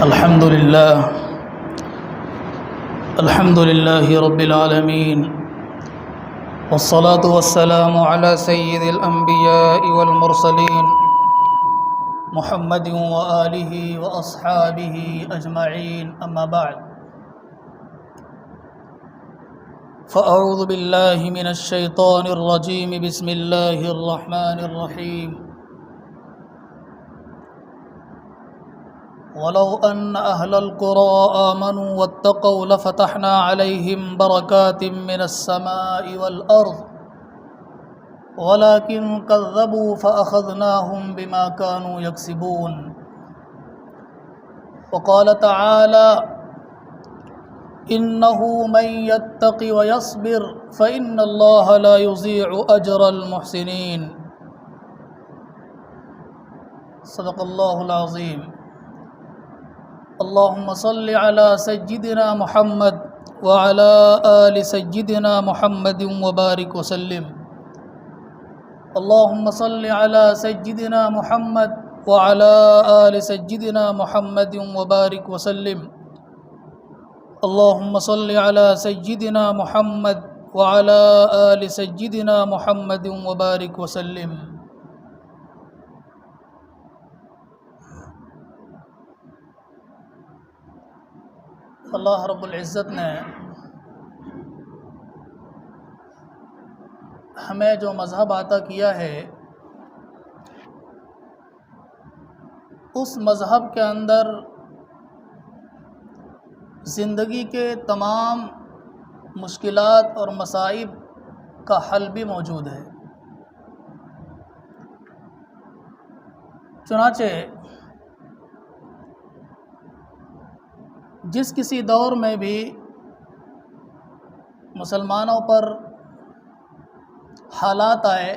الحمد لله رب العالمين، والصلاة والسلام على سيد الأنبياء والمرسلين محمد وآله وأصحابه أجمعين، أما بعد، فأعوذ بالله من الشيطان الرجيم، بسم الله الرحمن الرحيم. ولو أن أهل القرى آمنوا واتقوا لفتحنا عليهم بركات من السماء والأرض ولكن كذبوا فأخذناهم بما كانوا يكسبون. وقال تعالى: إنه من يتق ويصبر فإن الله لا يضيع أجر المحسنين. صدق الله العظيم. اللهم صل على سيدنا محمد وعلى آل سيدنا محمد وبارك وسلم. اللهم صل على سيدنا محمد وعلى آل سيدنا محمد وبارك وسلم. اللهم صل على سيدنا محمد وعلى آل سيدنا محمد وبارك وسلم. اللہ رب العزت نے ہمیں جو مذہب عطا کیا ہے، اس مذہب کے اندر زندگی کے تمام مشکلات اور مصائب کا حل بھی موجود ہے. چنانچہ جس کسی دور میں بھی مسلمانوں پر حالات آئے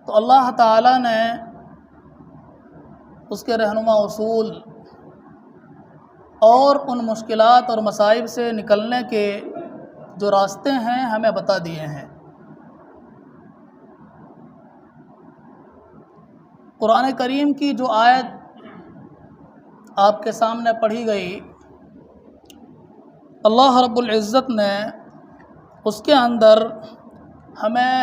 تو اللہ تعالیٰ نے اس کے رہنما اصول اور ان مشکلات اور مصائب سے نکلنے کے جو راستے ہیں ہمیں بتا دیے ہیں. قرآن کریم کی جو آیت آپ کے سامنے پڑھی گئی، اللہ رب العزت نے اس کے اندر ہمیں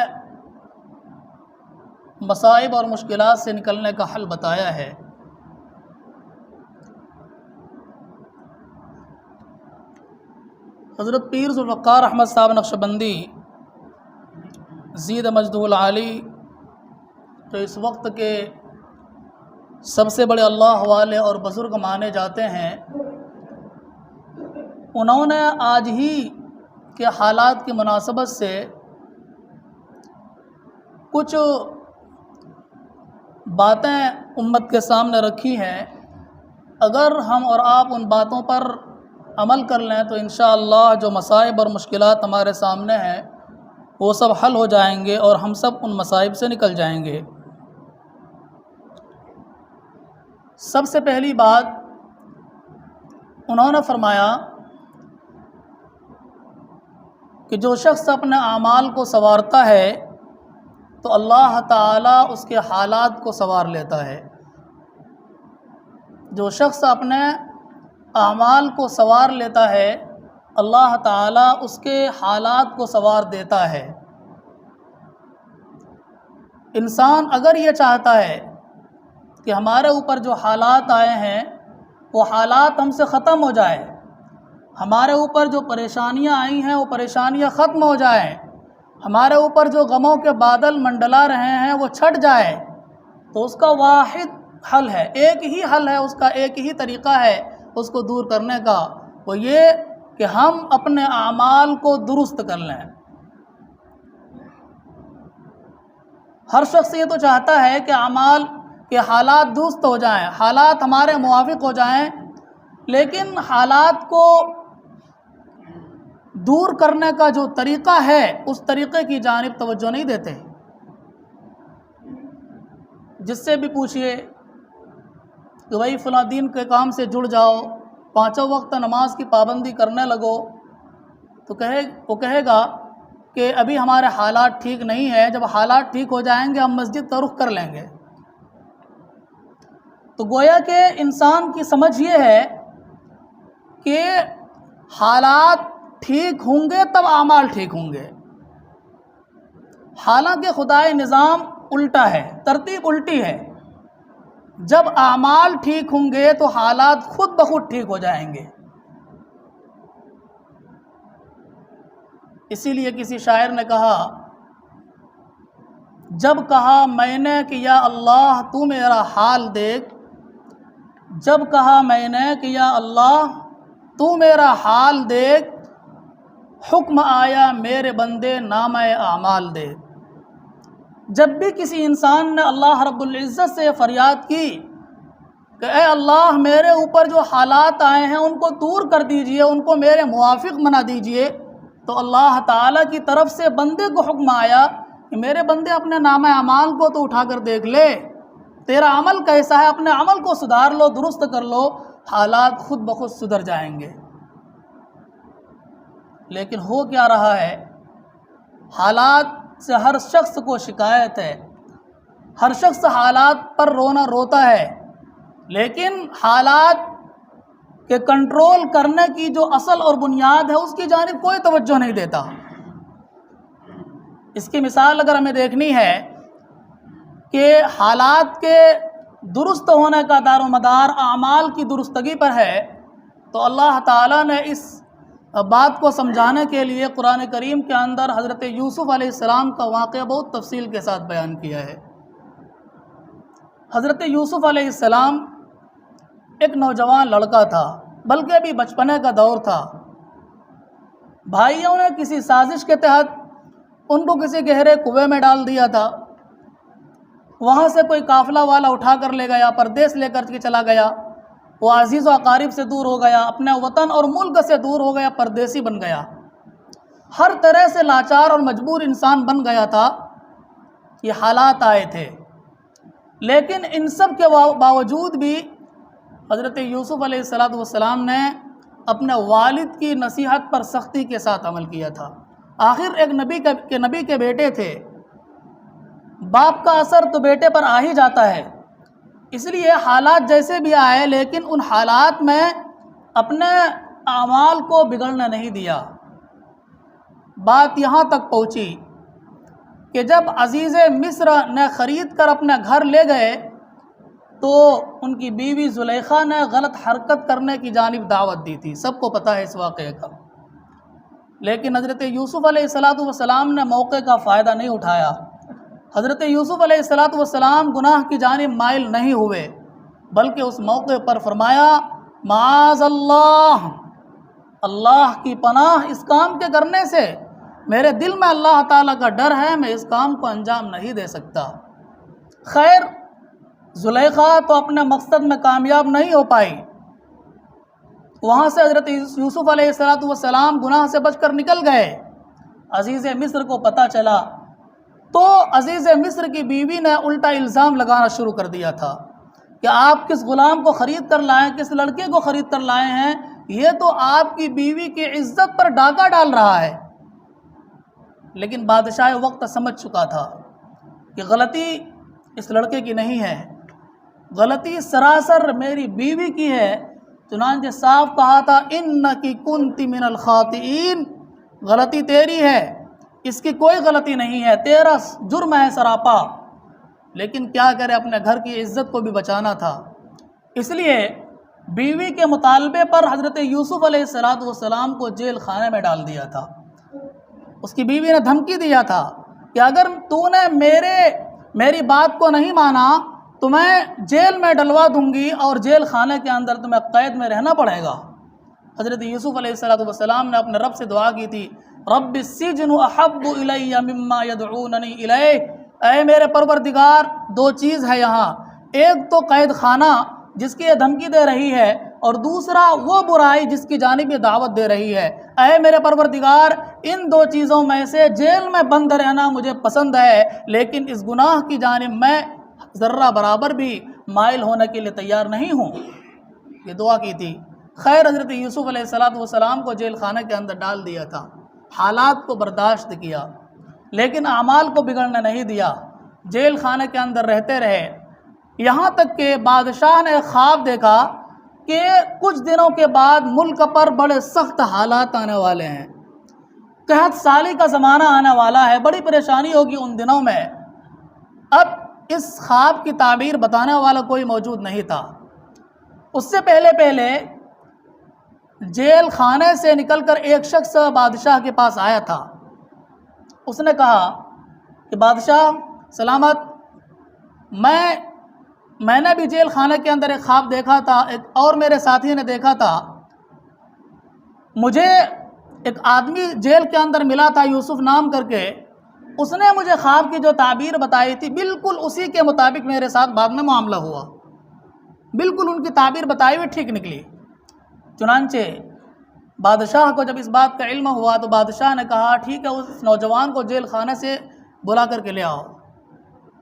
مصائب اور مشکلات سے نکلنے کا حل بتایا ہے. حضرت پیر ذوالفقار احمد صاحب نقشبندی زید مجدہ العالی، جو اس وقت کے سب سے بڑے اللہ والے اور بزرگ مانے جاتے ہیں، انہوں نے آج ہی کے حالات کی مناسبت سے کچھ باتیں امت کے سامنے رکھی ہیں. اگر ہم اور آپ ان باتوں پر عمل کر لیں تو انشاءاللہ جو مصائب اور مشکلات ہمارے سامنے ہیں وہ سب حل ہو جائیں گے اور ہم سب ان مصائب سے نکل جائیں گے. سب سے پہلی بات انہوں نے فرمایا کہ جو شخص اپنے اعمال کو سنوارتا ہے تو اللہ تعالیٰ اس کے حالات کو سنوار لیتا ہے. جو شخص اپنے اعمال کو سنوار لیتا ہے اللہ تعالیٰ اس کے حالات کو سنوار دیتا ہے. انسان اگر یہ چاہتا ہے کہ ہمارے اوپر جو حالات آئے ہیں وہ حالات ہم سے ختم ہو جائے، ہمارے اوپر جو پریشانیاں آئی ہیں وہ پریشانیاں ختم ہو جائیں، ہمارے اوپر جو غموں کے بادل منڈلا رہے ہیں وہ چھٹ جائے، تو اس کا واحد حل ہے، ایک ہی حل ہے، اس کا ایک ہی طریقہ ہے اس کو دور کرنے کا، وہ یہ کہ ہم اپنے اعمال کو درست کر لیں. ہر شخص یہ تو چاہتا ہے کہ اعمال کہ حالات درست ہو جائیں، حالات ہمارے موافق ہو جائیں، لیکن حالات کو دور کرنے کا جو طریقہ ہے اس طریقے کی جانب توجہ نہیں دیتے. جس سے بھی پوچھئے کہ بھائی فلاں دین کے کام سے جڑ جاؤ، 5 وقت نماز کی پابندی کرنے لگو، تو وہ کہے گا کہ ابھی ہمارے حالات ٹھیک نہیں ہیں، جب حالات ٹھیک ہو جائیں گے ہم مسجد کا رخ کر لیں گے. تو گویا کہ انسان کی سمجھ یہ ہے کہ حالات ٹھیک ہوں گے تب اعمال ٹھیک ہوں گے، حالانکہ خدائے نظام الٹا ہے، ترتیب الٹی ہے۔ جب اعمال ٹھیک ہوں گے تو حالات خود بخود ٹھیک ہو جائیں گے۔ اسی لیے کسی شاعر نے کہا، جب کہا میں نے کہ یا اللہ تو میرا حال دیکھ، جب کہا میں نے کہ یا اللہ تو میرا حال دیکھ، حکم آیا میرے بندے نامہ اعمال دے۔ جب بھی کسی انسان نے اللہ رب العزت سے فریاد کی کہ اے اللہ میرے اوپر جو حالات آئے ہیں ان کو دور کر دیجئے، ان کو میرے موافق بنا دیجئے، تو اللہ تعالیٰ کی طرف سے بندے کو حکم آیا کہ میرے بندے اپنے نامہ اعمال کو تو اٹھا کر دیکھ لے، تیرا عمل کیسا ہے، اپنے عمل کو سدھار لو، درست کر لو، حالات خود بخود سدھر جائیں گے۔ لیکن ہو کیا رہا ہے، حالات سے ہر شخص کو شکایت ہے، ہر شخص حالات پر رونا روتا ہے، لیکن حالات کے کنٹرول کرنے کی جو اصل اور بنیاد ہے اس کی جانب کوئی توجہ نہیں دیتا۔ اس کی مثال اگر ہمیں دیکھنی ہے کہ حالات کے درست ہونے کا دار و مدار اعمال کی درستگی پر ہے، تو اللہ تعالیٰ نے اس بات کو سمجھانے کے لیے قرآن کریم کے اندر حضرت یوسف علیہ السلام کا واقعہ بہت تفصیل کے ساتھ بیان کیا ہے۔ حضرت یوسف علیہ السلام ایک نوجوان لڑکا تھا، بلکہ ابھی بچپنے کا دور تھا۔ بھائیوں نے کسی سازش کے تحت ان کو کسی گہرے کنویں میں ڈال دیا تھا، وہاں سے کوئی قافلہ والا اٹھا کر لے گیا، پردیس لے کر کے چلا گیا، وہ عزیز و اقارب سے دور ہو گیا، اپنے وطن اور ملک سے دور ہو گیا، پردیسی بن گیا، ہر طرح سے لاچار اور مجبور انسان بن گیا تھا۔ یہ حالات آئے تھے، لیکن ان سب کے باوجود بھی حضرت یوسف علیہ السلام نے اپنے والد کی نصیحت پر سختی کے ساتھ عمل کیا تھا۔ آخر ایک نبی کے بیٹے تھے، باپ کا اثر تو بیٹے پر آ ہی جاتا ہے، اس لیے حالات جیسے بھی آئے لیکن ان حالات میں اپنے اعمال کو بگڑنے نہیں دیا۔ بات یہاں تک پہنچی کہ جب عزیز مصر نے خرید کر اپنے گھر لے گئے تو ان کی بیوی زلیخا نے غلط حرکت کرنے کی جانب دعوت دی تھی، سب کو پتہ ہے اس واقعے کا، لیکن حضرت یوسف علیہ السلام نے موقع کا فائدہ نہیں اٹھایا۔ حضرت یوسف علیہ السلام گناہ کی جانب مائل نہیں ہوئے، بلکہ اس موقع پر فرمایا معاذ اللہ، اللہ کی پناہ اس کام کے کرنے سے، میرے دل میں اللہ تعالیٰ کا ڈر ہے، میں اس کام کو انجام نہیں دے سکتا۔ خیر زلیخا تو اپنے مقصد میں کامیاب نہیں ہو پائی، وہاں سے حضرت یوسف علیہ السلام گناہ سے بچ کر نکل گئے۔ عزیز مصر کو پتہ چلا تو عزیز مصر کی بیوی نے الٹا الزام لگانا شروع کر دیا تھا کہ آپ کس غلام کو خرید کر لائے، کس لڑکے کو خرید کر لائے ہیں، یہ تو آپ کی بیوی کی عزت پر ڈاکہ ڈال رہا ہے۔ لیکن بادشاہ وقت سمجھ چکا تھا کہ غلطی اس لڑکے کی نہیں ہے، غلطی سراسر میری بیوی کی ہے، چنانچہ صاف کہا تھا انکی کنتی من الخاطئین، غلطی تیری ہے، اس کی کوئی غلطی نہیں ہے، تیرا جرم ہے سراپا۔ لیکن کیا کرے، اپنے گھر کی عزت کو بھی بچانا تھا، اس لیے بیوی کے مطالبے پر حضرت یوسف علیہ السلام کو جیل خانے میں ڈال دیا تھا۔ اس کی بیوی نے دھمکی دیا تھا کہ اگر تو نے میری بات کو نہیں مانا تو میں جیل میں ڈلوا دوں گی اور جیل خانے کے اندر تمہیں قید میں رہنا پڑے گا۔ حضرت یوسف علیہ السلام نے اپنے رب سے دعا کی تھی رب السجن احب الی مما یدعوننی الیہ، اے میرے پروردگار دو چیز ہے یہاں، ایک تو قید خانہ جس کی یہ دھمکی دے رہی ہے، اور دوسرا وہ برائی جس کی جانب یہ دعوت دے رہی ہے، اے میرے پروردگار ان دو چیزوں میں سے جیل میں بند رہنا مجھے پسند ہے، لیکن اس گناہ کی جانب میں ذرہ برابر بھی مائل ہونے کے لیے تیار نہیں ہوں۔ یہ دعا کی تھی۔ خیر حضرت یوسف علیہ السلام کو جیل خانے کے اندر ڈال دیا تھا، حالات کو برداشت کیا لیکن اعمال کو بگڑنے نہیں دیا، جیل خانے کے اندر رہتے رہے۔ یہاں تک کہ بادشاہ نے خواب دیکھا کہ کچھ دنوں کے بعد ملک پر بڑے سخت حالات آنے والے ہیں، قحط سالی کا زمانہ آنے والا ہے، بڑی پریشانی ہوگی ان دنوں میں۔ اب اس خواب کی تعبیر بتانے والا کوئی موجود نہیں تھا۔ اس سے پہلے جیل خانے سے نکل کر ایک شخص بادشاہ کے پاس آیا تھا۔ اس نے کہا کہ بادشاہ سلامت، میں نے بھی جیل خانے کے اندر ایک خواب دیکھا تھا، ایک اور میرے ساتھی نے دیکھا تھا۔ مجھے ایک آدمی جیل کے اندر ملا تھا یوسف نام کر کے، اس نے مجھے خواب کی جو تعبیر بتائی تھی بالکل اسی کے مطابق میرے ساتھ بعد میں معاملہ ہوا، بالکل ان کی تعبیر بتائی ہوئی ٹھیک نکلی۔ چنانچہ بادشاہ کو جب اس بات کا علم ہوا تو بادشاہ نے کہا ٹھیک ہے، اس نوجوان کو جیل خانے سے بلا کر کے لے آؤ،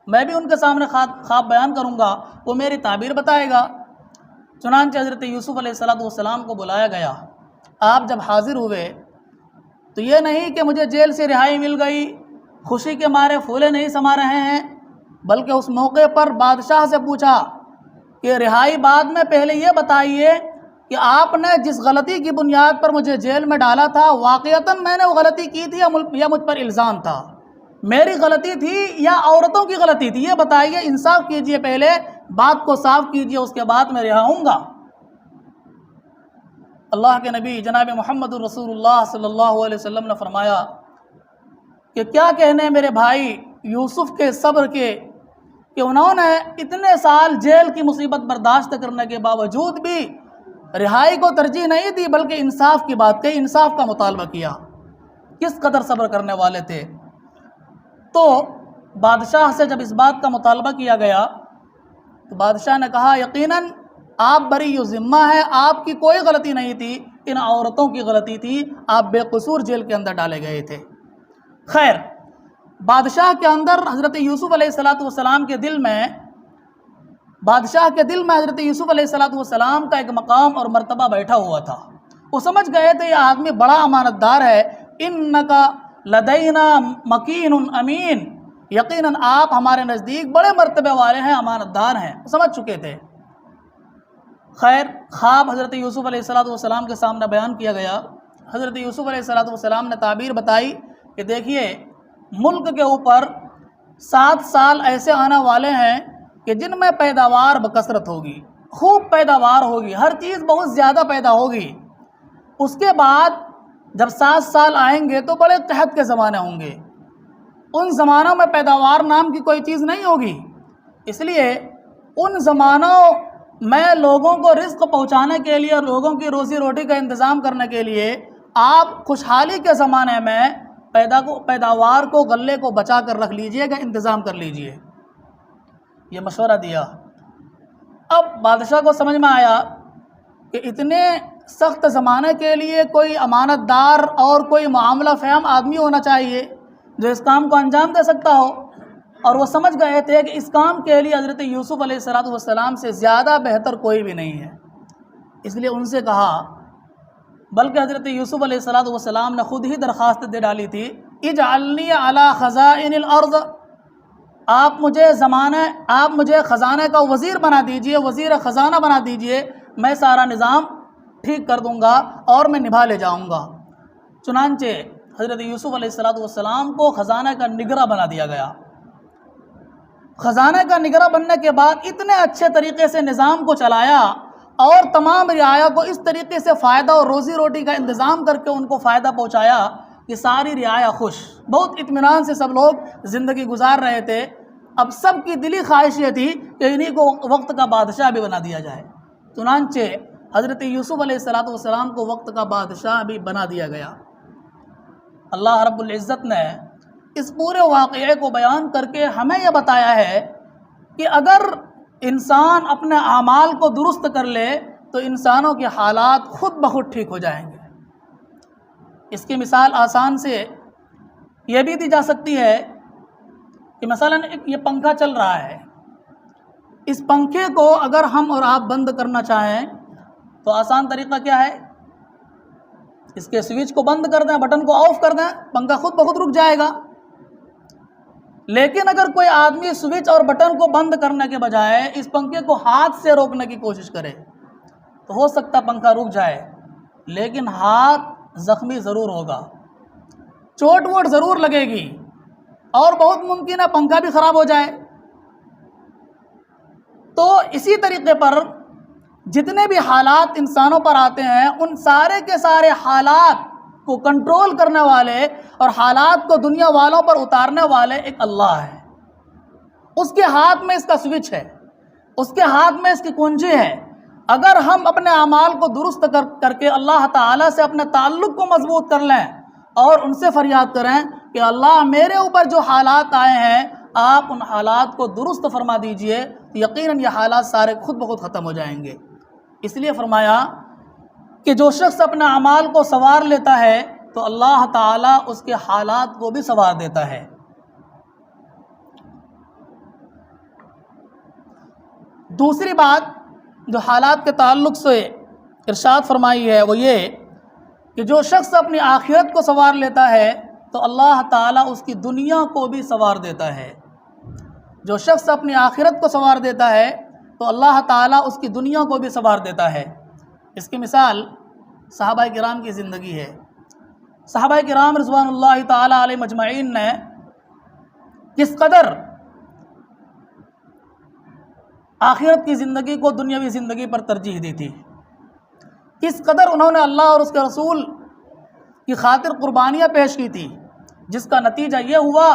میں بھی ان کے سامنے خواب بیان کروں گا، وہ میری تعبیر بتائے گا۔ چنانچہ حضرت یوسف علیہ السلام کو بلایا گیا۔ آپ جب حاضر ہوئے تو یہ نہیں کہ مجھے جیل سے رہائی مل گئی، خوشی کے مارے پھولے نہیں سما رہے ہیں، بلکہ اس موقع پر بادشاہ سے پوچھا کہ رہائی بعد میں، پہلے یہ بتائیے کہ آپ نے جس غلطی کی بنیاد پر مجھے جیل میں ڈالا تھا واقعتاً میں نے وہ غلطی کی تھی یا مجھ پر الزام تھا، میری غلطی تھی یا عورتوں کی غلطی تھی، یہ بتائیے، انصاف کیجئے، پہلے بات کو صاف کیجئے، اس کے بعد میں رہا ہوں گا۔ اللہ کے نبی جناب محمد رسول اللہ صلی اللہ علیہ وسلم نے فرمایا کہ کیا کہنے میرے بھائی یوسف کے صبر کے، کہ انہوں نے اتنے سال جیل کی مصیبت برداشت کرنے کے باوجود بھی رہائی کو ترجیح نہیں دی، بلکہ انصاف کی بات کہی، انصاف کا مطالبہ کیا، کس قدر صبر کرنے والے تھے۔ تو بادشاہ سے جب اس بات کا مطالبہ کیا گیا تو بادشاہ نے کہا یقیناً آپ بری ذمہ ہیں، آپ کی کوئی غلطی نہیں تھی، ان عورتوں کی غلطی تھی، آپ بے قصور جیل کے اندر ڈالے گئے تھے۔ خیر، بادشاہ کے اندر حضرت یوسف علیہ السلام کے دل میں حضرت یوسف علیہ السلام کا ایک مقام اور مرتبہ بیٹھا ہوا تھا۔ وہ سمجھ گئے تھے یہ آدمی بڑا امانت دار ہے، انکا لدینا مکین امین، یقیناً آپ ہمارے نزدیک بڑے مرتبے والے ہیں، امانت دار ہیں، سمجھ چکے تھے۔ خیر، خواب حضرت یوسف علیہ السلام کے سامنے بیان کیا گیا۔ حضرت یوسف علیہ السلام نے تعبیر بتائی کہ دیکھیے، ملک کے اوپر 7 سال ایسے آنے والے ہیں کہ جن میں پیداوار بکثرت ہوگی، خوب پیداوار ہوگی، ہر چیز بہت زیادہ پیدا ہوگی۔ اس کے بعد جب 7 سال آئیں گے تو بڑے قحط کے زمانے ہوں گے، ان زمانوں میں پیداوار نام کی کوئی چیز نہیں ہوگی، اس لیے ان زمانوں میں لوگوں کو رزق پہنچانے کے لیے اور لوگوں کی روزی روٹی کا انتظام کرنے کے لیے آپ خوشحالی کے زمانے میں پیداوار کو، غلے کو بچا کر رکھ لیجئے گا، انتظام کر لیجئے، یہ مشورہ دیا۔ اب بادشاہ کو سمجھ میں آیا کہ اتنے سخت زمانے کے لیے کوئی امانت دار اور کوئی معاملہ فہم آدمی ہونا چاہیے جو اس کام کو انجام دے سکتا ہو، اور وہ سمجھ گئے تھے کہ اس کام کے لیے حضرت یوسف علیہ السلام سے زیادہ بہتر کوئی بھی نہیں ہے، اس لیے ان سے کہا، بلکہ حضرت یوسف علیہ السلام نے خود ہی درخواست دے ڈالی تھی، اجعلنی علی خزائن الارض، آپ مجھے خزانے کا وزیر بنا دیجئے، وزیر خزانہ بنا دیجئے، میں سارا نظام ٹھیک کر دوں گا اور میں نبھا لے جاؤں گا۔ چنانچہ حضرت یوسف علیہ السلام کو خزانہ کا نگراں بنا دیا گیا۔ خزانہ کا نگراں بننے کے بعد اتنے اچھے طریقے سے نظام کو چلایا اور تمام رعایا کو اس طریقے سے فائدہ اور روزی روٹی کا انتظام کر کے ان کو فائدہ پہنچایا کہ ساری رعایا خوش، بہت اطمینان سے سب لوگ زندگی گزار رہے تھے۔ اب سب کی دلی خواہش یہ تھی کہ انہی کو وقت کا بادشاہ بھی بنا دیا جائے، چنانچہ حضرت یوسف علیہ السلام کو وقت کا بادشاہ بھی بنا دیا گیا۔ اللہ رب العزت نے اس پورے واقعے کو بیان کر کے ہمیں یہ بتایا ہے کہ اگر انسان اپنے اعمال کو درست کر لے تو انسانوں کے حالات خود بخود ٹھیک ہو جائیں گے۔ اس کی مثال آسان سے یہ بھی دی جا سکتی ہے کہ مثلا یہ پنکھا چل رہا ہے، اس پنکھے کو اگر ہم اور آپ بند کرنا چاہیں تو آسان طریقہ کیا ہے؟ اس کے سوئچ کو بند کر دیں، بٹن کو آف کر دیں، پنکھا خود بخود رک جائے گا۔ لیکن اگر کوئی آدمی سوئچ اور بٹن کو بند کرنے کے بجائے اس پنکھے کو ہاتھ سے روکنے کی کوشش کرے تو ہو سکتا پنکھا رک جائے، لیکن ہاتھ زخمی ضرور ہوگا، چوٹ ووٹ ضرور لگے گی، اور بہت ممکن ہے پنکھا بھی خراب ہو جائے۔ تو اسی طریقے پر جتنے بھی حالات انسانوں پر آتے ہیں، ان سارے کے سارے حالات کو کنٹرول کرنے والے اور حالات کو دنیا والوں پر اتارنے والے ایک اللہ ہے۔ اس کے ہاتھ میں اس کا سوئچ ہے، اس کے ہاتھ میں اس کی کنجی ہے۔ اگر ہم اپنے اعمال کو درست کر کے اللہ تعالیٰ سے اپنے تعلق کو مضبوط کر لیں اور ان سے فریاد کریں کہ اللہ میرے اوپر جو حالات آئے ہیں آپ ان حالات کو درست فرما دیجئے، یقیناً یہ حالات سارے خود بخود ختم ہو جائیں گے۔ اس لیے فرمایا کہ جو شخص اپنے اعمال کو سنوار لیتا ہے تو اللہ تعالیٰ اس کے حالات کو بھی سنوار دیتا ہے۔ دوسری بات جو حالات کے تعلق سے ارشاد فرمائی ہے وہ یہ کہ جو شخص اپنی آخرت کو سنوار لیتا ہے تو اللہ تعالیٰ اس کی دنیا کو بھی سنوار دیتا ہے۔ جو شخص اپنی آخرت کو سنوار دیتا ہے تو اللہ تعالیٰ اس کی دنیا کو بھی سنوار دیتا ہے۔ اس کی مثال صحابہ کرام کی زندگی ہے۔ صحابہ کرام رضوان اللہ تعالیٰ علیہ مجمعین نے کس قدر آخرت کی زندگی کو دنیاوی زندگی پر ترجیح دی تھی، کس قدر انہوں نے اللہ اور اس کے رسول کی خاطر قربانیاں پیش کی تھی، جس کا نتیجہ یہ ہوا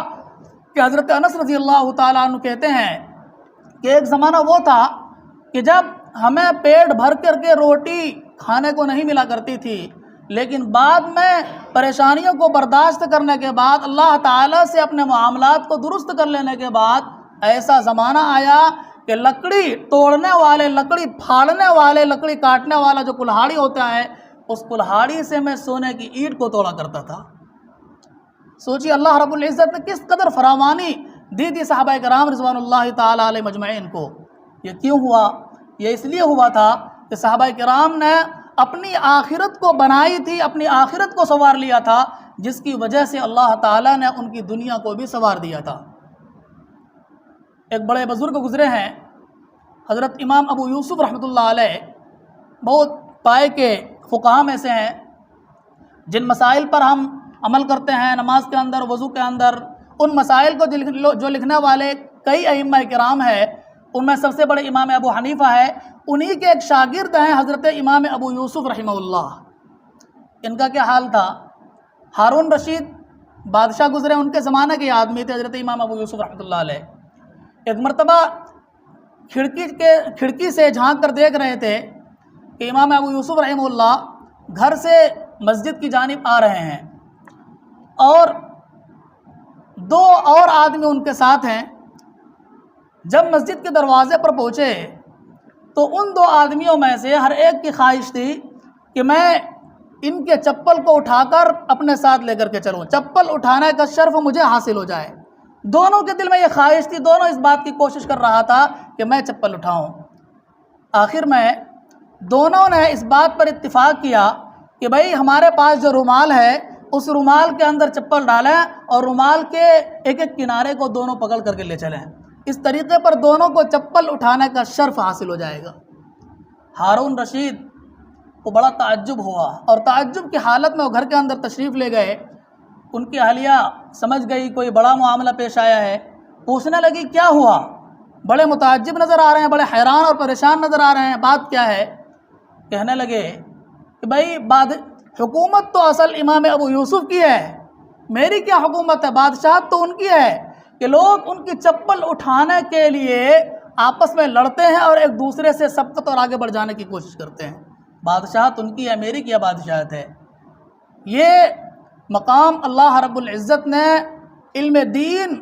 کہ حضرت انس رضی اللہ تعالیٰ عنہ کہتے ہیں کہ ایک زمانہ وہ تھا کہ جب ہمیں پیٹ بھر کر کے روٹی کھانے کو نہیں ملا کرتی تھی، لیکن بعد میں پریشانیوں کو برداشت کرنے کے بعد اللہ تعالیٰ سے اپنے معاملات کو درست کر لینے کے بعد ایسا زمانہ آیا کہ لکڑی توڑنے والے، لکڑی پھاڑنے والے، لکڑی کاٹنے والا جو کلہاڑی ہوتا ہے اس کلہاڑی سے میں سونے کی اینٹ کو توڑا کرتا تھا۔ سوچیے اللہ رب العزت نے کس قدر فراوانی دی تھی صحابہ کرام رضوان اللہ تعالیٰ علیہ مجمعین کو۔ یہ کیوں ہوا؟ یہ اس لیے ہوا تھا کہ صحابہ کرام نے اپنی آخرت کو بنائی تھی، اپنی آخرت کو سنوار لیا تھا، جس کی وجہ سے اللہ تعالیٰ نے ان کی دنیا کو بھی سنوار دیا تھا۔ ایک بڑے بزرگ گزرے ہیں حضرت امام ابو یوسف رحمۃ اللہ علیہ، بہت پائے کے فقہاء میں سے ہیں، جن مسائل پر ہم عمل کرتے ہیں نماز کے اندر، وضو کے اندر، ان مسائل کو جو لکھنے والے کئی ائمہ کرام ہیں، ان میں سب سے بڑے امام ابو حنیفہ ہے، انہی کے ایک شاگرد ہیں حضرت امام ابو یوسف رحمہ اللہ۔ ان کا کیا حال تھا؟ ہارون رشید بادشاہ گزرے، ان کے زمانے کے آدمی تھے حضرت امام ابو یوسف رحمۃ اللہ علیہ۔ ایک مرتبہ کھڑکی سے جھانک کر دیکھ رہے تھے کہ امام ابو یوسف رحمہ اللہ گھر سے مسجد کی جانب آ رہے ہیں، اور دو اور آدمی ان کے ساتھ ہیں۔ جب مسجد کے دروازے پر پہنچے تو ان دو آدمیوں میں سے ہر ایک کی خواہش تھی کہ میں ان کے چپل کو اٹھا کر اپنے ساتھ لے کر کے چلوں، چپل اٹھانے کا شرف مجھے حاصل ہو جائے۔ دونوں کے دل میں یہ خواہش تھی، دونوں اس بات کی کوشش کر رہا تھا کہ میں چپل اٹھاؤں۔ آخر میں دونوں نے اس بات پر اتفاق کیا کہ بھائی ہمارے پاس جو رومال ہے اس رومال کے اندر چپل ڈالیں اور رومال کے ایک ایک کنارے کو دونوں پکڑ کر کے لے چلیں، اس طریقے پر دونوں کو چپل اٹھانے کا شرف حاصل ہو جائے گا۔ ہارون رشید کو بڑا تعجب ہوا، اور تعجب کی حالت میں وہ گھر کے اندر تشریف لے گئے۔ ان کی اہلیہ سمجھ گئی کوئی بڑا معاملہ پیش آیا ہے، پوچھنے لگی کیا ہوا؟ بڑے متعجب نظر آ رہے ہیں، بڑے حیران اور پریشان نظر آ رہے ہیں، بات کیا ہے؟ کہنے لگے کہ بھائی حکومت تو اصل امام ابو یوسف کی ہے، میری کیا حکومت ہے؟ بادشاہت تو ان کی ہے کہ لوگ ان کی چپل اٹھانے کے لیے آپس میں لڑتے ہیں اور ایک دوسرے سے سبقت اور آگے بڑھ جانے کی کوشش کرتے ہیں۔ بادشاہت ان کی ہے، میری کیا بادشاہت ہے؟ یہ مقام اللہ رب العزت نے علم دین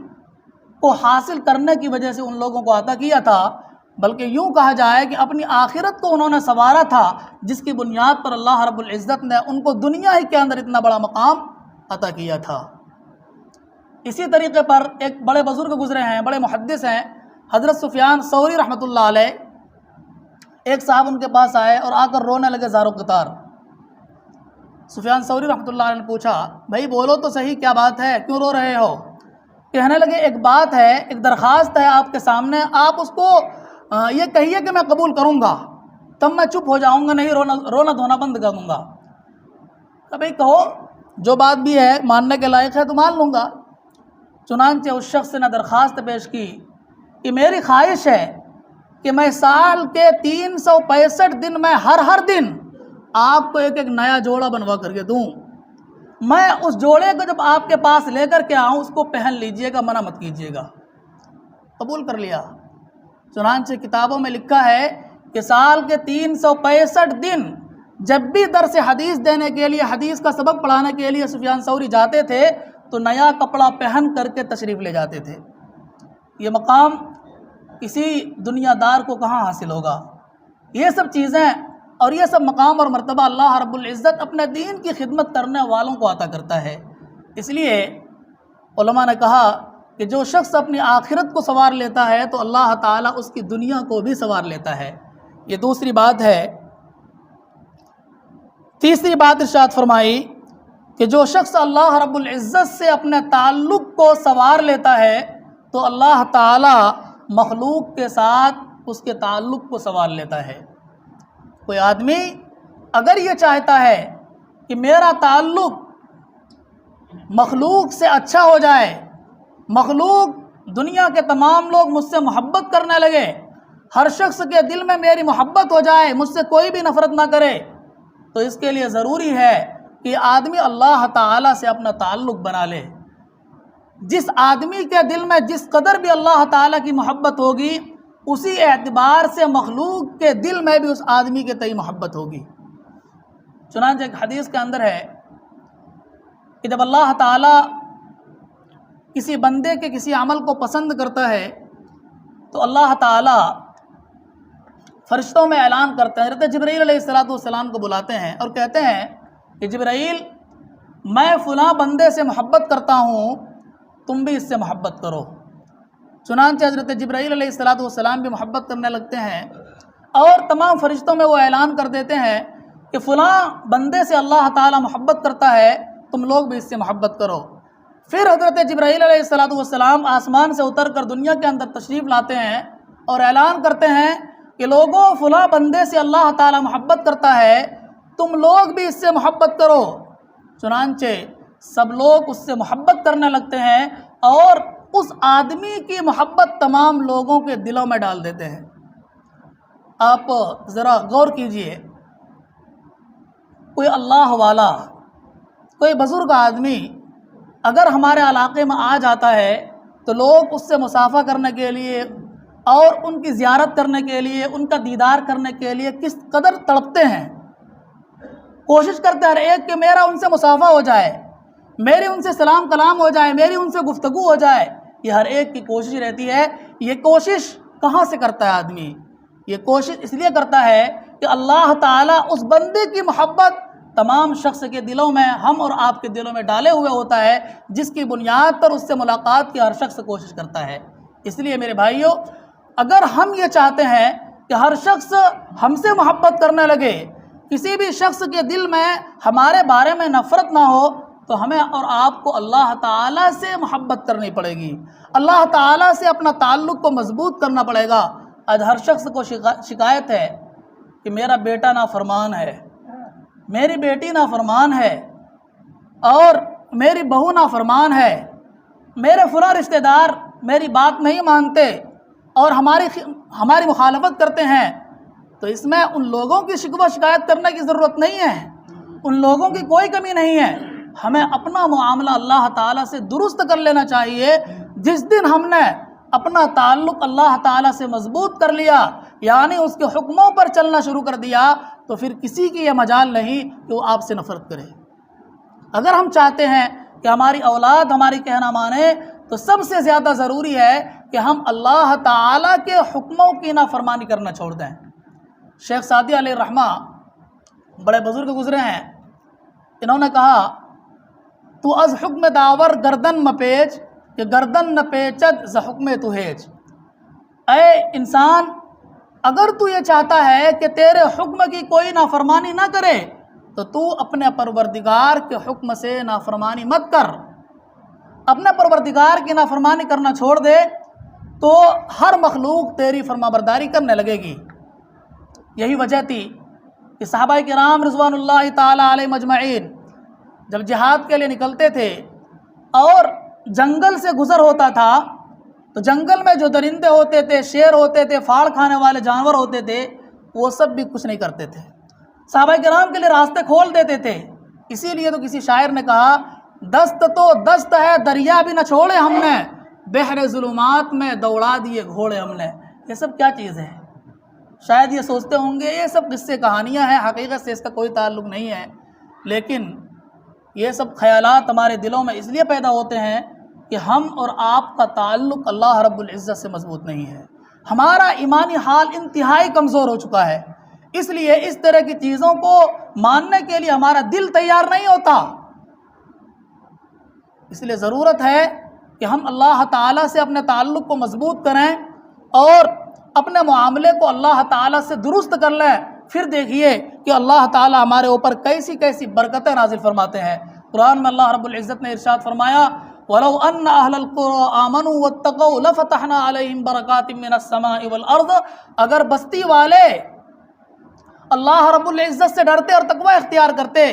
کو حاصل کرنے کی وجہ سے ان لوگوں کو عطا کیا تھا، بلکہ یوں کہا جائے کہ اپنی آخرت کو انہوں نے سنوارا تھا، جس کی بنیاد پر اللہ رب العزت نے ان کو دنیا ہی کے اندر اتنا بڑا مقام عطا کیا تھا۔ اسی طریقے پر ایک بڑے بزرگ گزرے ہیں، بڑے محدث ہیں، حضرت سفیان ثوری رحمۃ اللہ علیہ۔ ایک صاحب ان کے پاس آئے اور آ کر رونے لگے زار و قطار۔ سفیان ثوری رحمۃ اللہ علیہ نے پوچھا بھائی بولو تو صحیح، کیا بات ہے، کیوں رو رہے ہو؟ کہنے لگے ایک بات ہے، ایک درخواست ہے آپ کے سامنے، آپ اس کو یہ کہیے کہ میں قبول کروں گا، تب میں چپ ہو جاؤں گا، نہیں رونا دھونا بند کر دوں گا۔ کہ بھئی کہو، جو بات بھی ہے ماننے کے لائق ہے تو مان لوں گا۔ چنانچہ اس شخص نے درخواست پیش کی کہ میری خواہش ہے کہ میں سال کے 365 دن میں ہر دن آپ کو ایک نیا جوڑا بنوا کر کے دوں، میں اس جوڑے کو جب آپ کے پاس لے کر کے آؤں اس کو پہن لیجئے گا، منع مت کیجئے گا۔ قبول کر لیا۔ چنانچہ کتابوں میں لکھا ہے کہ سال کے 365 دن جب بھی درس حدیث دینے کے لیے، حدیث کا سبق پڑھانے کے لیے سفیان ثوری جاتے تھے تو نیا کپڑا پہن کر کے تشریف لے جاتے تھے۔ یہ مقام کسی دنیا دار کو کہاں حاصل ہوگا؟ یہ سب چیزیں اور یہ سب مقام اور مرتبہ اللہ رب العزت اپنے دین کی خدمت کرنے والوں کو عطا کرتا ہے۔ اس لیے علماء نے کہا کہ جو شخص اپنی آخرت کو سنوار لیتا ہے تو اللہ تعالیٰ اس کی دنیا کو بھی سنوار لیتا ہے۔ یہ دوسری بات ہے۔ تیسری بات ارشاد فرمائی کہ جو شخص اللہ رب العزت سے اپنے تعلق کو سنوار لیتا ہے تو اللہ تعالیٰ مخلوق کے ساتھ اس کے تعلق کو سنوار لیتا ہے۔ کوئی آدمی اگر یہ چاہتا ہے کہ میرا تعلق مخلوق سے اچھا ہو جائے، مخلوق دنیا کے تمام لوگ مجھ سے محبت کرنے لگے، ہر شخص کے دل میں میری محبت ہو جائے، مجھ سے کوئی بھی نفرت نہ کرے، تو اس کے لیے ضروری ہے کہ آدمی اللہ تعالیٰ سے اپنا تعلق بنا لے۔ جس آدمی کے دل میں جس قدر بھی اللہ تعالیٰ کی محبت ہوگی، اسی اعتبار سے مخلوق کے دل میں بھی اس آدمی کے تئیں محبت ہوگی۔ چنانچہ ایک حدیث کے اندر ہے کہ جب اللہ تعالیٰ کسی بندے کے کسی عمل کو پسند کرتا ہے تو اللہ تعالیٰ فرشتوں میں اعلان کرتے ہیں، حضرت جبرائیل علیہ السلام کو بلاتے ہیں اور کہتے ہیں کہ جبرائیل، میں فلاں بندے سے محبت کرتا ہوں، تم بھی اس سے محبت کرو۔ چنانچہ حضرت جبرائیل علیہ السلام بھی محبت کرنے لگتے ہیں اور تمام فرشتوں میں وہ اعلان کر دیتے ہیں کہ فلاں بندے سے اللہ تعالیٰ محبت کرتا ہے، تم لوگ بھی اس سے محبت کرو۔ پھر حضرت جبرائیل علیہ السلام آسمان سے اتر کر دنیا کے اندر تشریف لاتے ہیں اور اعلان کرتے ہیں کہ لوگوں، فلاں بندے سے اللہ تعالیٰ محبت کرتا ہے، تم لوگ بھی اس سے محبت کرو۔ چنانچہ سب لوگ اس سے محبت کرنے لگتے ہیں اور اس آدمی کی محبت تمام لوگوں کے دلوں میں ڈال دیتے ہیں۔ آپ ذرا غور کیجئے، کوئی اللہ والا، کوئی بزرگ آدمی اگر ہمارے علاقے میں آ جاتا ہے تو لوگ اس سے مصافحہ کرنے کے لیے اور ان کی زیارت کرنے کے لیے، ان کا دیدار کرنے کے لیے کس قدر تڑپتے ہیں، کوشش کرتے ہر ایک کہ میرا ان سے مصافحہ ہو جائے، میری ان سے سلام کلام ہو جائے، میری ان سے گفتگو ہو جائے۔ یہ ہر ایک کی کوشش رہتی ہے۔ یہ کوشش کہاں سے کرتا ہے آدمی؟ یہ کوشش اس لیے کرتا ہے کہ اللہ تعالیٰ اس بندے کی محبت تمام شخص کے دلوں میں، ہم اور آپ کے دلوں میں ڈالے ہوئے ہوتا ہے، جس کی بنیاد پر اس سے ملاقات کی ہر شخص کوشش کرتا ہے۔ اس لیے میرے بھائیوں، اگر ہم یہ چاہتے ہیں کہ ہر شخص ہم سے محبت کرنے لگے، کسی بھی شخص کے دل میں ہمارے بارے میں نفرت نہ ہو، تو ہمیں اور آپ کو اللہ تعالیٰ سے محبت کرنی پڑے گی، اللہ تعالیٰ سے اپنا تعلق کو مضبوط کرنا پڑے گا۔ آج ہر شخص کو شکایت ہے کہ میرا بیٹا نافرمان ہے، میری بیٹی نافرمان ہے، اور میری بہو نافرمان ہے، میرے فلاں رشتہ دار میری بات نہیں مانتے اور ہماری مخالفت کرتے ہیں۔ تو اس میں ان لوگوں کی شکوہ شکایت کرنے کی ضرورت نہیں ہے، ان لوگوں کی کوئی کمی نہیں ہے۔ ہمیں اپنا معاملہ اللہ تعالیٰ سے درست کر لینا چاہیے۔ جس دن ہم نے اپنا تعلق اللہ تعالیٰ سے مضبوط کر لیا، یعنی اس کے حکموں پر چلنا شروع کر دیا، تو پھر کسی کی یہ مجال نہیں کہ وہ آپ سے نفرت کرے۔ اگر ہم چاہتے ہیں کہ ہماری اولاد ہماری کہنا مانے تو سب سے زیادہ ضروری ہے کہ ہم اللہ تعالیٰ کے حکموں کی نافرمانی کرنا چھوڑ دیں۔ شیخ سعدی علیہ الرحمہ بڑے بزرگ گزرے ہیں، انہوں نے کہا، تو از حکم داور گردن مپیچ کہ گردن نہ پیچد ز حکم تو ہیج۔ اے انسان، اگر تو یہ چاہتا ہے کہ تیرے حکم کی کوئی نافرمانی نہ کرے تو اپنے پروردگار کے حکم سے نافرمانی مت کر۔ اپنے پروردگار کی نافرمانی کرنا چھوڑ دے تو ہر مخلوق تیری فرمانبرداری کرنے لگے گی۔ یہی وجہ تھی کہ صحابہ کرام رضوان اللہ تعالی علیہ مجمعین جب جہاد کے لیے نکلتے تھے اور جنگل سے گزر ہوتا تھا تو جنگل میں جو درندے ہوتے تھے، شیر ہوتے تھے، پھاڑ کھانے والے جانور ہوتے تھے، وہ سب بھی کچھ نہیں کرتے تھے، صحابہ کرام کے لیے راستے کھول دیتے تھے۔ اسی لیے تو کسی شاعر نے کہا، دست تو دست ہے دریا بھی نہ چھوڑے ہم نے، بحر ظلمات میں دوڑا دیے گھوڑے ہم نے۔ یہ سب کیا چیز ہے؟ شاید یہ سوچتے ہوں گے یہ سب قصے کہانیاں ہیں، حقیقت سے اس کا کوئی تعلق نہیں ہے، لیکن یہ سب خیالات ہمارے دلوں میں اس لیے پیدا ہوتے ہیں کہ ہم اور آپ کا تعلق اللہ رب العزت سے مضبوط نہیں ہے، ہمارا ایمانی حال انتہائی کمزور ہو چکا ہے، اس لیے اس طرح کی چیزوں کو ماننے کے لیے ہمارا دل تیار نہیں ہوتا۔ اس لیے ضرورت ہے کہ ہم اللہ تعالیٰ سے اپنے تعلق کو مضبوط کریں اور اپنے معاملے کو اللہ تعالیٰ سے درست کر لیں، پھر دیکھیے کہ اللہ تعالیٰ ہمارے اوپر کیسی کیسی برکتیں نازل فرماتے ہیں۔ قرآن میں اللہ رب العزت نے ارشاد فرمایا، وَلَوْ أَنَّ أَهْلَ الْقُرَىٰ آمَنُوا وَاتَّقَوْا لَفَتَحْنَا عَلَيْهِمْ بَرَكَاتٍ مِّنَ السَّمَاءِ وَالْأَرْضِ، اگر بستی والے اللہ رب العزت سے ڈرتے اور تقوی اختیار کرتے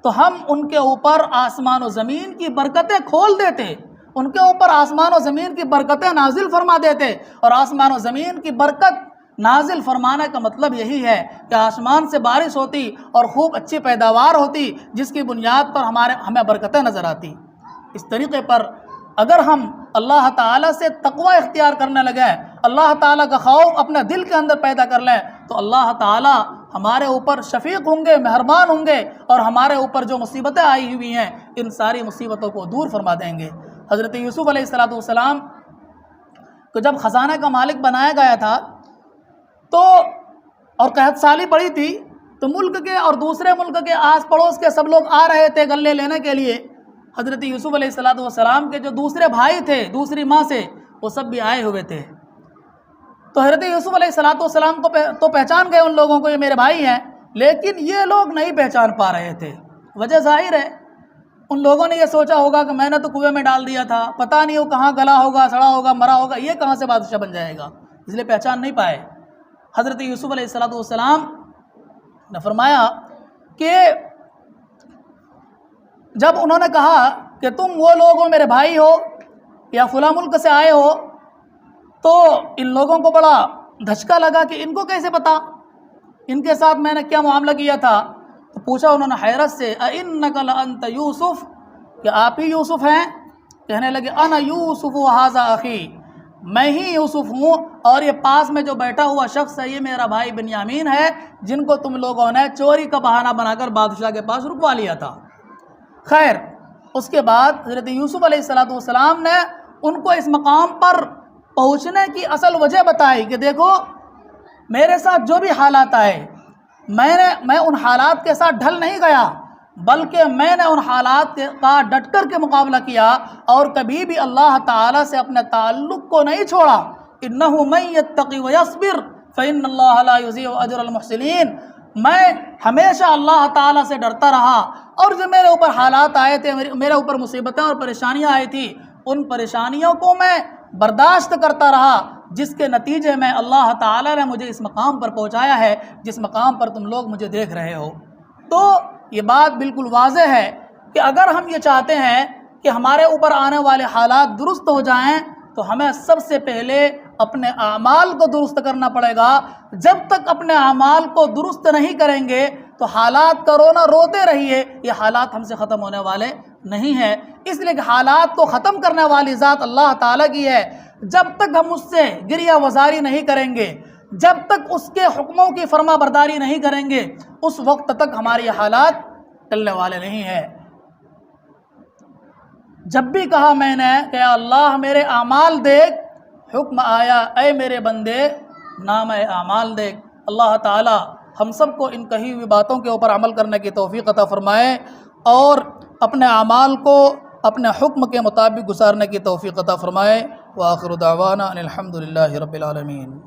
تو ہم ان کے اوپر آسمان و زمین کی برکتیں کھول دیتے، ان کے اوپر آسمان و زمین کی برکتیں نازل فرما دیتے۔ اور آسمان و زمین کی برکت نازل فرمانے کا مطلب یہی ہے کہ آسمان سے بارش ہوتی اور خوب اچھی پیداوار ہوتی، جس کی بنیاد پر ہمیں برکتیں نظر آتی۔ اس طریقے پر اگر ہم اللہ تعالیٰ سے تقوی اختیار کرنے لگیں، اللہ تعالیٰ کا خوف اپنے دل کے اندر پیدا کر لیں، تو اللہ تعالیٰ ہمارے اوپر شفیق ہوں گے، مہربان ہوں گے، اور ہمارے اوپر جو مصیبتیں آئی ہوئی ہیں ان ساری مصیبتوں کو دور فرما دیں گے۔ حضرت یوسف علیہ السلام کو جب خزانہ کا مالک بنایا گیا تھا تو اور قحط سالی پڑی تھی تو ملک کے اور دوسرے ملک کے آس پڑوس کے سب لوگ آ رہے تھے غلے لینے کے لیے۔ حضرت یوسف علیہ السلام کے جو دوسرے بھائی تھے دوسری ماں سے، وہ سب بھی آئے ہوئے تھے۔ تو حضرت یوسف علیہ السلام کو تو پہچان گئے ان لوگوں کو، یہ میرے بھائی ہیں، لیکن یہ لوگ نہیں پہچان پا رہے تھے۔ وجہ ظاہر ہے، ان لوگوں نے یہ سوچا ہوگا کہ میں نے تو کنویں میں ڈال دیا تھا، پتہ نہیں وہ کہاں گلا ہوگا، سڑا ہوگا، مرا ہوگا، یہ کہاں سے بادشاہ بن جائے گا، اس لیے پہچان نہیں پائے۔ حضرت یوسف علیہ السلام نے فرمایا کہ جب انہوں نے کہا کہ تم وہ لوگ ہو، میرے بھائی ہو یا فلاں ملک سے آئے ہو، تو ان لوگوں کو بڑا دھچکا لگا کہ ان کو کیسے پتا، ان کے ساتھ میں نے کیا معاملہ کیا تھا۔ تو پوچھا انہوں نے حیرت سے، اِنَّكَ لَأَنْتَ یوسف، کہ آپ ہی یوسف ہیں؟ کہنے لگے انا یوسف وہذا اخی، میں ہی یوسف ہوں اور یہ پاس میں جو بیٹھا ہوا شخص ہے یہ میرا بھائی بنیامین ہے، جن کو تم لوگوں نے چوری کا بہانہ بنا کر بادشاہ کے پاس رکوا لیا تھا۔ خیر، اس کے بعد حضرت یوسف علیہ السلام نے ان کو اس مقام پر پہنچنے کی اصل وجہ بتائی کہ دیکھو میرے ساتھ جو بھی حالات آئے، میں ان حالات کے ساتھ ڈھل نہیں گیا، بلکہ میں نے ان حالات کا ڈٹ کر کے مقابلہ کیا اور کبھی بھی اللہ تعالیٰ سے اپنے تعلق کو نہیں چھوڑا۔ إِنَّهُ مَن يَتَّقِ وَيَصْبِرْ فَإِنَّ اللَّهَ لَا يُضِيعُ أَجْرَ الْمُحْسِنِينَ، میں ہمیشہ اللہ تعالیٰ سے ڈرتا رہا، اور جو میرے اوپر حالات آئے تھے، میرے اوپر مصیبتیں اور پریشانیاں آئی تھی، ان پریشانیوں کو میں برداشت کرتا رہا، جس کے نتیجے میں اللہ تعالیٰ نے مجھے اس مقام پر پہنچایا ہے جس مقام پر تم لوگ مجھے دیکھ رہے ہو۔ تو یہ بات بالکل واضح ہے کہ اگر ہم یہ چاہتے ہیں کہ ہمارے اوپر آنے والے حالات درست ہو جائیں تو ہمیں سب سے پہلے اپنے اعمال کو درست کرنا پڑے گا۔ جب تک اپنے اعمال کو درست نہیں کریں گے تو حالات کا رونا روتے رہیے، یہ حالات ہم سے ختم ہونے والے نہیں ہیں، اس لیے کہ حالات کو ختم کرنے والی ذات اللہ تعالیٰ کی ہے۔ جب تک ہم اس سے گریہ وزاری نہیں کریں گے، جب تک اس کے حکموں کی فرما برداری نہیں کریں گے، اس وقت تک ہماری حالات ٹلنے والے نہیں ہیں۔ جب بھی کہا میں نے کہ اللہ میرے اعمال دیکھ، حکم آیا اے میرے بندے نام اعمال دیکھ۔ اللہ تعالی ہم سب کو ان کہی ہوئی باتوں کے اوپر عمل کرنے کی توفیق عطا فرمائے اور اپنے اعمال کو اپنے حکم کے مطابق گزارنے کی توفیق عطا فرمائے۔ وآخر دعوانا ان الحمد للہ رب العالمین۔